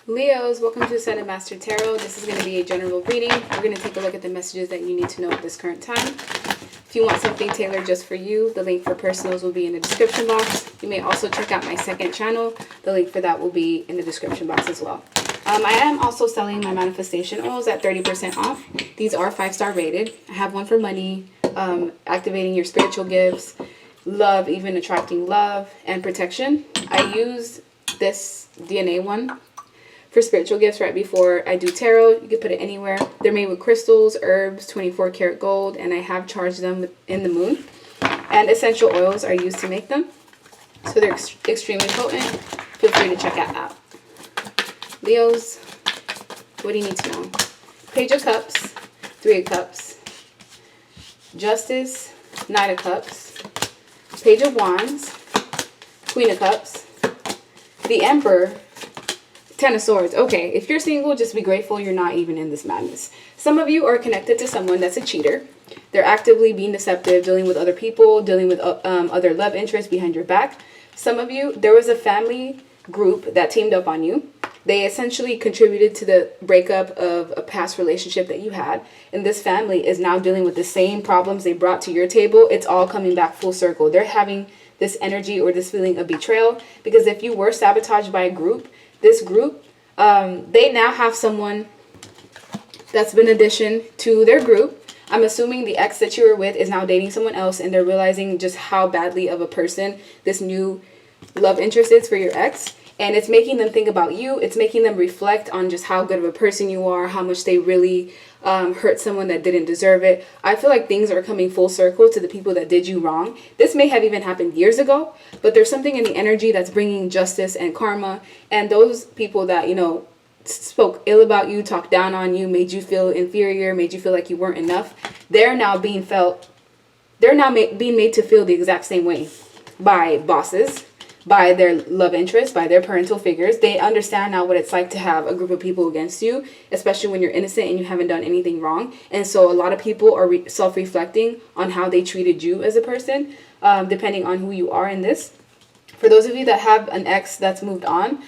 Leos, welcome to NAMASTE Tarot. This is going to be a general reading. We're going to take a look at the messages that you need to know at this current time. If you want something tailored just for you, the link for personals will be in the description box. You may also check out my second channel. The link for that will be in the description box as well. I am also selling my manifestation oils at 30% off. These are 5-star rated. I have one for money, activating your spiritual gifts, love, even attracting love, and protection. I use this DNA one for spiritual gifts right before I do tarot. You can put it anywhere. They're made with crystals, herbs, 24 karat gold, and I have charged them in the moon. And essential oils are used to make them. So they're extremely potent. Feel free to check that out. Leos, what do you need to know? Page of Cups, 3 of Cups, Justice, 9 of Cups, Page of Wands, Queen of Cups, the Emperor, 10 of Swords. Okay, if you're single, just be grateful you're not even in this madness. Some of you are connected to someone that's a cheater. They're actively being deceptive, dealing with other people, dealing with other love interests behind your back. Some of you, there was a family group that teamed up on you. They essentially contributed to the breakup of a past relationship that you had. And this family is now dealing with the same problems they brought to your table. It's all coming back full circle. They're having this energy or this feeling of betrayal. Because if you were sabotaged by a group, this group, they now have someone that's been addition to their group. I'm assuming the ex that you were with is now dating someone else, and they're realizing just how badly of a person this new love interest is for your ex. And it's making them think about you. It's making them reflect on just how good of a person you are, how much they really hurt someone that didn't deserve it. I feel like things are coming full circle to the people that did you wrong. This may have even happened years ago, but there's something in the energy that's bringing justice and karma. And those people that, you know, spoke ill about you, talked down on you, made you feel inferior, made you feel like you weren't enough, they're now being made to feel the exact same way by bosses, by their love interest, by their parental figures. They understand now what it's like to have a group of people against you, especially when you're innocent and you haven't done anything wrong. And so a lot of people are self-reflecting on how they treated you as a person, depending on who you are in this. For those of you that have an ex that's moved on,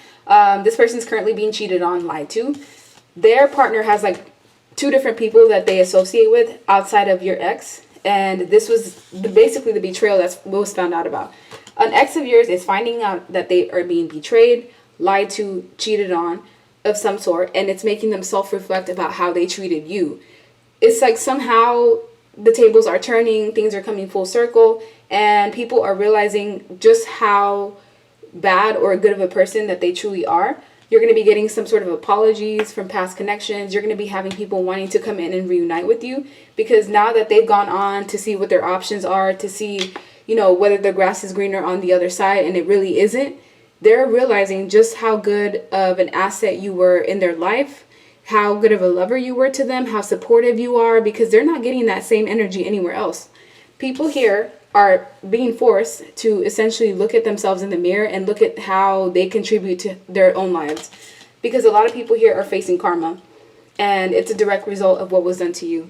this person's currently being cheated on, lied to. Their partner has like 2 different people that they associate with outside of your ex. And this was basically the betrayal that was found out about. An ex of yours is finding out that they are being betrayed, lied to, cheated on of some sort, and it's making them self-reflect about how they treated you. It's like somehow the tables are turning, things are coming full circle, and people are realizing just how bad or good of a person that they truly are. You're going to be getting some sort of apologies from past connections. You're going to be having people wanting to come in and reunite with you, because now that they've gone on to see what their options are, to see, you know, whether the grass is greener on the other side, and it really isn't, they're realizing just how good of an asset you were in their life, how good of a lover you were to them, how supportive you are, because they're not getting that same energy anywhere else. People here are being forced to essentially look at themselves in the mirror and look at how they contribute to their own lives, because a lot of people here are facing karma, and it's a direct result of what was done to you.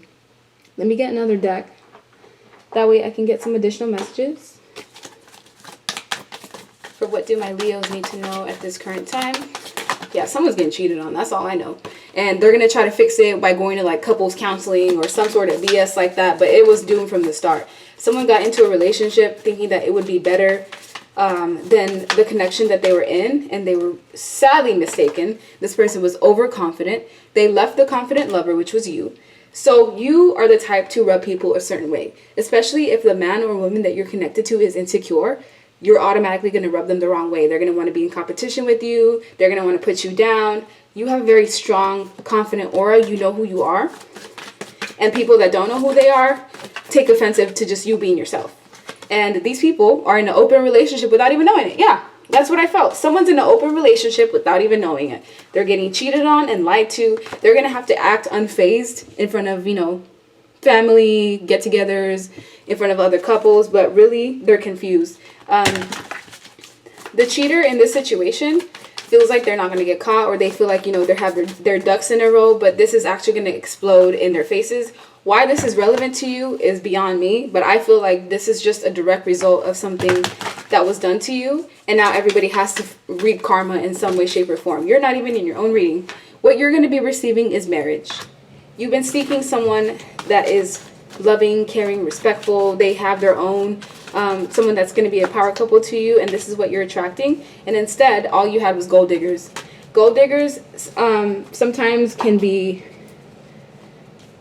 Let me get another deck. That way I can get some additional messages for what do my Leos need to know at this current time. Yeah, someone's getting cheated on. That's all I know. And they're going to try to fix it by going to like couples counseling or some sort of BS like that. But it was doomed from the start. Someone got into a relationship thinking that it would be better than the connection that they were in. And they were sadly mistaken. This person was overconfident. They left the confident lover, which was you. So you are the type to rub people a certain way, especially if the man or woman that you're connected to is insecure. You're automatically going to rub them the wrong way. They're going to want to be in competition with you. They're going to want to put you down. You have a very strong, confident aura. You know who you are. And people that don't know who they are take offensive to just you being yourself. And these people are in an open relationship without even knowing it. Yeah, that's what I felt. Someone's in an open relationship without even knowing it. They're getting cheated on and lied to. They're going to have to act unfazed in front of, you know, family get-togethers, in front of other couples. But really, they're confused. The cheater in this situation feels like they're not going to get caught, or they feel like, you know, they have their ducks in a row, but this is actually going to explode in their faces. Why this is relevant to you is beyond me, but I feel like this is just a direct result of something that was done to you, and now everybody has to read karma in some way, shape, or form. You're not even in your own reading. What you're going to be receiving is marriage. You've been seeking someone that is loving, caring, respectful. They have their own, someone that's going to be a power couple to you, and this is what you're attracting. And instead, all you had was gold diggers. Gold diggers sometimes can be,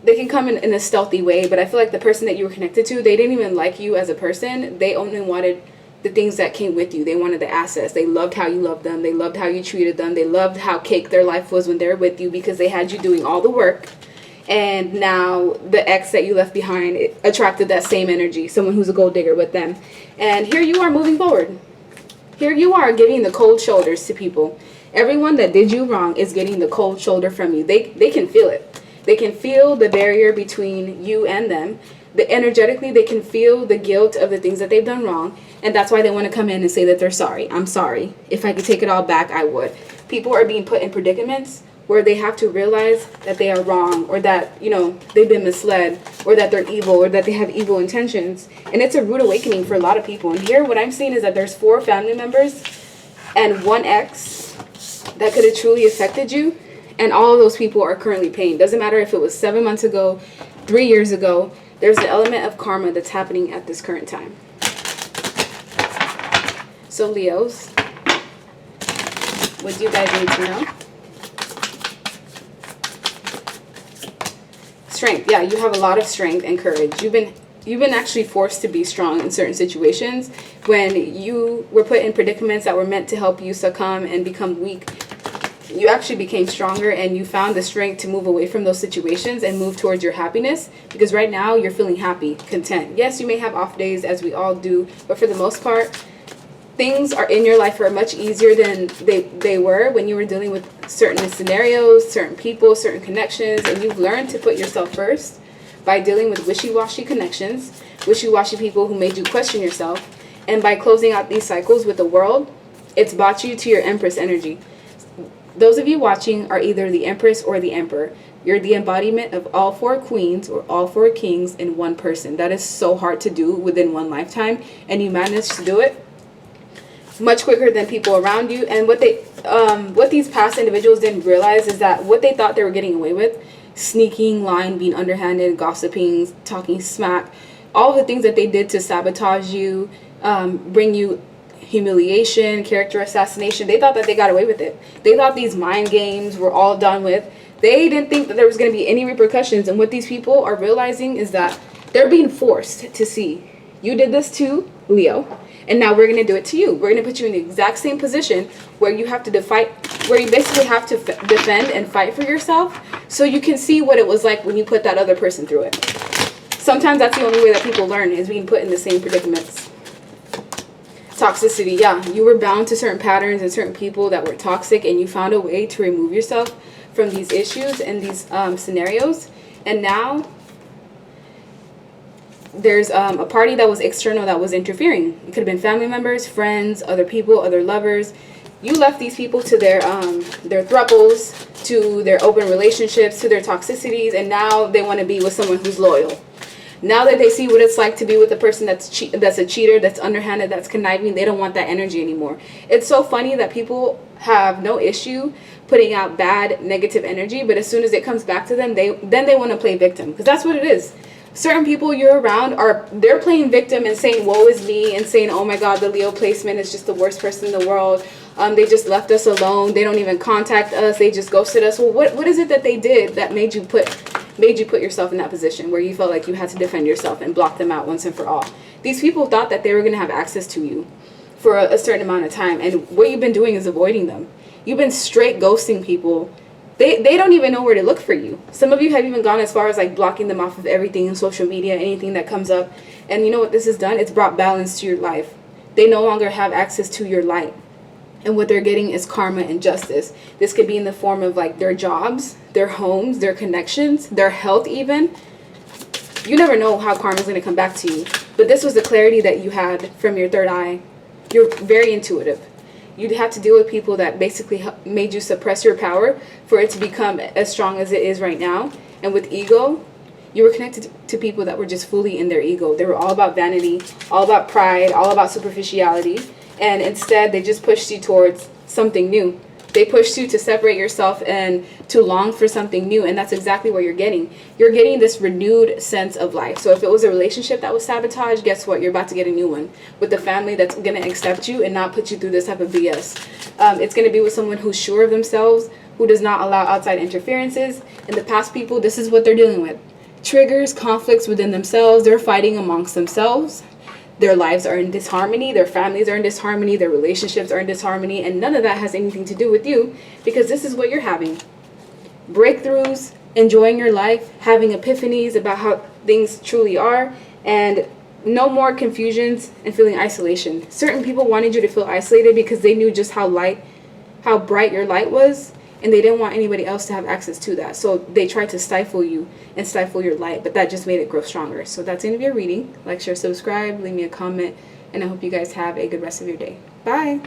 they can come in a stealthy way, but I feel like the person that you were connected to, they didn't even like you as a person. They only wanted the things that came with you. They wanted the assets. They loved how you loved them. They loved how you treated them. They loved how cake their life was when they were with you, because they had you doing all the work. And now the ex that you left behind, it attracted that same energy, someone who's a gold digger with them. And here you are moving forward. Here you are giving the cold shoulders to people. Everyone that did you wrong is getting the cold shoulder from you. They can feel it. They can feel the barrier between you and them. Energetically, they can feel the guilt of the things that they've done wrong. And that's why they want to come in and say that they're sorry. I'm sorry. If I could take it all back, I would. People are being put in predicaments where they have to realize that they are wrong, or that, you know, they've been misled, or that they're evil, or that they have evil intentions. And it's a rude awakening for a lot of people. And here what I'm seeing is that there's 4 family members and 1 ex that could have truly affected you. And all of those people are currently paying. Doesn't matter if it was 7 months ago, 3 years ago. There's an element of karma that's happening at this current time. So Leos, what do you guys need to know? Strength. Yeah, you have a lot of strength and courage. You've been actually forced to be strong in certain situations. When you were put in predicaments that were meant to help you succumb and become weak, you actually became stronger, and you found the strength to move away from those situations and move towards your happiness, because right now you're feeling happy, content. Yes, you may have off days, as we all do, but for the most part, things are in your life are much easier than they were when you were dealing with certain scenarios, certain people, certain connections, and you've learned to put yourself first by dealing with wishy-washy connections, wishy-washy people who made you question yourself, and by closing out these cycles with the world, it's brought you to your Empress energy. Those of you watching are either the Empress or the Emperor. You're the embodiment of all 4 queens or all 4 kings in one person. That is so hard to do within one lifetime, and you managed to do it much quicker than people around you. And what these past individuals didn't realize is that what they thought they were getting away with, sneaking, lying, being underhanded, gossiping, talking smack, all the things that they did to sabotage you, bring you humiliation, character assassination, they thought that they got away with it. They thought these mind games were all done with. They didn't think that there was going to be any repercussions. And what these people are realizing is that they're being forced to see, you did this to Leo, and now we're going to do it to you. We're going to put you in the exact same position where you have to where you basically have to defend and fight for yourself, so you can see what it was like when you put that other person through it. Sometimes that's the only way that people learn, is being put in the same predicaments. Toxicity. Yeah, you were bound to certain patterns and certain people that were toxic, and you found a way to remove yourself from these issues and these scenarios. And now there's a party that was external that was interfering. It could have been family members, friends, other people, other lovers. You left these people to their thruples, to their open relationships, to their toxicities, and now they want to be with someone who's loyal. Now that they see what it's like to be with a person that's a cheater, that's underhanded, that's conniving, they don't want that energy anymore. It's so funny that people have no issue putting out bad, negative energy, but as soon as it comes back to them, they want to play victim, because that's what it is. Certain people you're around they're playing victim and saying, woe is me, and saying, oh my God, the Leo placement is just the worst person in the world. They just left us alone. They don't even contact us. They just ghosted us. Well, what is it that they did that made you put yourself in that position where you felt like you had to defend yourself and block them out once and for all? These people thought that they were going to have access to you for a certain amount of time, and what you've been doing is avoiding them. You've been straight ghosting people. They don't even know where to look for you. Some of you have even gone as far as like blocking them off of everything in social media, anything that comes up. And you know what this has done? It's brought balance to your life. They no longer have access to your light. And what they're getting is karma and justice. This could be in the form of like their jobs, their homes, their connections, their health even. You never know how karma is going to come back to you. But this was the clarity that you had from your third eye. You're very intuitive. you'd have to deal with people that basically made you suppress your power for it to become as strong as it is right now. And with ego, you were connected to people that were just fully in their ego. They were all about vanity, all about pride, all about superficiality. And instead, they just pushed you towards something new. They pushed you to separate yourself and to long for something new. And that's exactly what you're getting. You're getting this renewed sense of life. So if it was a relationship that was sabotaged, guess what? You're about to get a new one with a family that's going to accept you and not put you through this type of BS. It's going to be with someone who's sure of themselves, who does not allow outside interferences. And the past people, this is what they're dealing with. Triggers, conflicts within themselves. They're fighting amongst themselves. Their lives are in disharmony. Their families are in disharmony. Their relationships are in disharmony. And none of that has anything to do with you, because this is what you're having. Breakthroughs, enjoying your life, having epiphanies about how things truly are, and no more confusions and feeling isolation. Certain people wanted you to feel isolated because they knew just how bright your light was, and they didn't want anybody else to have access to that. So they tried to stifle you and stifle your light, but that just made it grow stronger. So that's the end of your reading. Like, share, subscribe, leave me a comment, and I hope you guys have a good rest of your day. Bye.